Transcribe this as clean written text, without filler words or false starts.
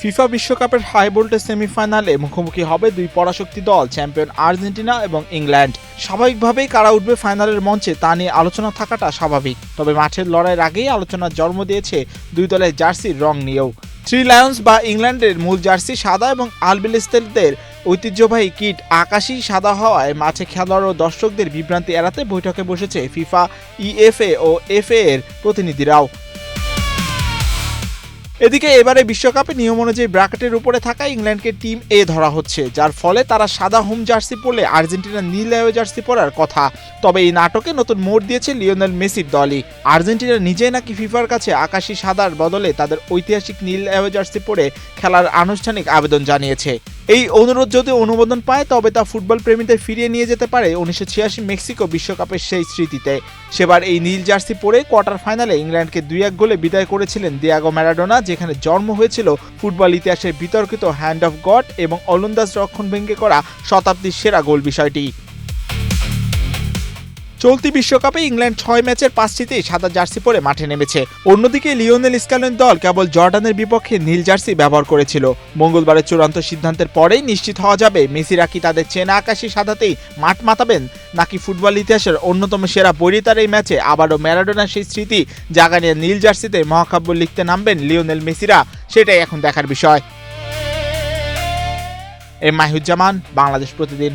FIFA বিশ্বকাপের high voltage সেমিফাইনালে মুখোমুখি হবে দুই পরাশক্তি দল চ্যাম্পিয়ন আর্জেন্টিনা এবং ইংল্যান্ড। স্বাভাবিকভাবেই কারা উঠবে ফাইনালের মঞ্চে তা নিয়ে আলোচনা থাকাটা স্বাভাবিক, তবে মাঠের লড়াইয়ের আগেই আলোচনার জন্ম দিয়েছে দুই দলের জার্সির রং নিয়েও। থ্রি লায়ন্স বা ইংল্যান্ডের মূল জার্সি সাদা এবং আলবিলেস্তেদের ঐতিহ্যবাহী কিট আকাশী সাদা হওয়ায় মাঠে খেলোয়াড় ও দর্শকদের বিভ্রান্তি এড়াতে বৈঠকে বসেছে ফিফা, ইএফএ ও এফএ এর প্রতিনিধিরাও। এদিকে এবারে বিশ্বকাপে নিয়ম অনুযায়ী ব্র্যাকেটের উপরে থাকা ইংল্যান্ডকে টিম এ ধরা হচ্ছে, যার ফলে তারা সাদা হোম জার্সি পরলে আর্জেন্টিনার নীল অ্যাওয়ে জার্সি পরার কথা। তবে এই নাটকে নতুন মোড় দিয়েছে লিওনেল মেসির দলই। আর্জেন্টিনা নিজেই নাকি ফিফার কাছে আকাশী সাদার বদলে তাদের ঐতিহাসিক নীল অ্যাওয়ে জার্সি পরে খেলার আনুষ্ঠানিক আবেদন জানিয়েছে। এই অনুরোধ যদি অনুমোদন পায় তবে তা ফুটবল প্রেমীদের ফিরিয়ে নিয়ে যেতে পারে 1986 মেক্সিকো বিশ্বকাপের সেই স্মৃতিতে। সেবার এই নীল জার্সি পরে কোয়ার্টার ফাইনালে ইংল্যান্ডকে 2-1 গোলে বিদায় করেছিলেন দিয়াগো ম্যারাডোনা, যেখানে জন্ম হয়েছিল ফুটবল ইতিহাসের বিতর্কিত হ্যান্ড অফ গড এবং ওলন্দাজ রক্ষণভঙ্গে করা শতাব্দীর সেরা গোল বিষয়টি। চলতি বিশ্বকাপে ইংল্যান্ড 6 ম্যাচের 5টিতেই সাদা জার্সি পরে মাঠে নেমেছে। অন্যদিকে লিওনেল স্ক্যালোনির দল কেবল জর্ডানের বিপক্ষে নীল জার্সি ব্যবহার করেছিল। মঙ্গলবারের চূড়ান্ত সিদ্ধান্তের পরেই নিশ্চিত হওয়া যাবে মেসিরা কি তাদের চেনা আকাশী সাদাতেই মাঠ মাতাবেন, নাকি ফুটবল ইতিহাসের অন্যতম সেরা বৈরিতার এই ম্যাচে আবারও ম্যারাডোনার সেই স্মৃতি জাগানিয়া নীল জার্সিতে মহাকাব্য লিখতে নামবেন লিওনেল মেসিরা, সেটাই এখন দেখার বিষয়। মাহিউজ্জামান, বাংলাদেশ প্রতিদিন।